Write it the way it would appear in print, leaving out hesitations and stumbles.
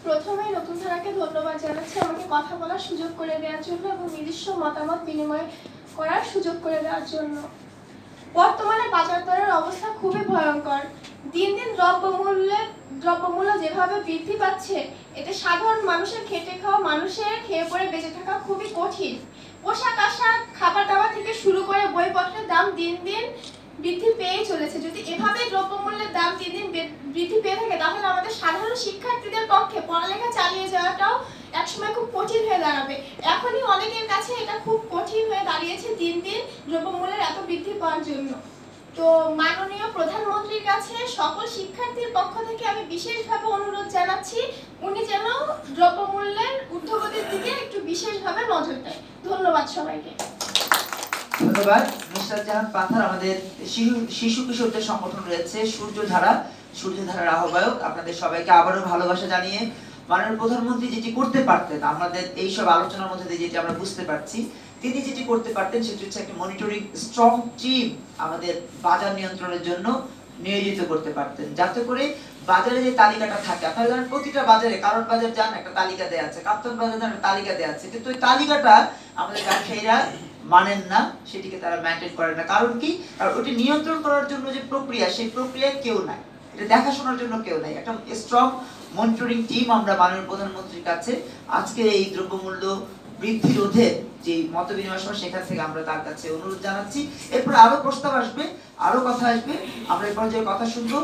প্রথমেই নতুন ধারাকে ধন্যবাদ জানাচ্ছি আমাকে কথা বলার সুযোগ করে দেওয়ার জন্য এবং নিজস্ব মতামত বিনিময় করার সুযোগ করে দেওয়ার জন্য। বর্তমানে বাজার দরের অবস্থা খুবই ভয়ঙ্কর। দিন দিন দ্রব্যমূল্য যেভাবে বৃদ্ধি পাচ্ছে, এতে সাধারণ মানুষের খেটে খাওয়া মানুষের খেয়ে পড়ে বেঁচে থাকা খুবই কঠিন। পোশাক আশাক, খাবার দাবার থেকে শুরু করে বইপত্রের দাম দিন দিন বৃদ্ধি পেয়েই চলেছে। যদি এভাবে দ্রব্যমূল্যের দাম দিন দিন বৃদ্ধি পেয়ে থাকে, তাহলে আমাদের সাধারণ শিক্ষার্থীদের পক্ষে পড়ালেখা চালিয়ে যাওয়াটাও একসময় খুব কঠিন হয়ে দাঁড়াবে। এখনই অনেকের কাছে এটা খুব কঠিন হয়ে দাঁড়িয়েছে দিন দিন দ্রব্যমূল্যের এত বৃদ্ধি পাওয়ার জন্য। তো মাননীয় প্রধানমন্ত্রীর কাছে সকল শিক্ষার্থীর পক্ষ থেকে আমি বিশেষভাবে অনুরোধ জানাচ্ছি, উনি যেন দ্রব্যমূল্যের ঊর্ধ্বগতির দিকে একটু বিশেষভাবে নজর দেয়। ধন্যবাদ সবাইকে। ধন্যবাদ। নুসরাত জাহান পাথার আমাদের শিশু কিশোরদের সংগঠন রয়েছে সূর্যধারার আহ্বায়ক। আপনাদের সবাইকে আবারও ভালোবাসা জানিয়ে মাননীয় প্রধানমন্ত্রী যেটি করতে পারতেন, আমাদের এইসব আলোচনার মধ্যে দিয়ে যেটি আমরা বুঝতে পারছি, তিনি যেটি করতে পারতেন সেটি হচ্ছে একটা মনিটরিং স্ট্রং টিম আমাদের বাজার নিয়ন্ত্রণের জন্য নিয়োজিত করতে পারতেন, যাতে করে বাজারে যে তালিকাটা থাকে, আপনারা জানেন প্রতিটা বাজারে, কারণ বাজার যান একটা তালিকা দেওয়া আছে, কাপ্তান বাজার যান একটা তালিকা দেওয়া আছে, কিন্তু ওই তালিকাটা আমাদের ব্যবসায়ীরা মানেন না, সেটিকে তারা মেইনটেইন করেন না। কারণ কি? কারণ ওটি নিয়ন্ত্রণ করার জন্য যে প্রক্রিয়া, সেই প্রক্রিয়ায় কেউ নাই, এটা দেখাশোনার জন্য কেউ নাই। একটা স্ট্রং মনিটরিং টিম আমরা মাননীয় প্রধানমন্ত্রীর কাছে আজকে এই দ্রব্যমূল্য বৃদ্ধি রোধে যে মত বিনিময় সভা, সেখান থেকে আমরা তার কাছে অনুরোধ জানাচ্ছি। এরপর আরো প্রস্তাব আসবে, আরো কথা আসবে, আমরা এই পর্যায়ে কথা শুনবো।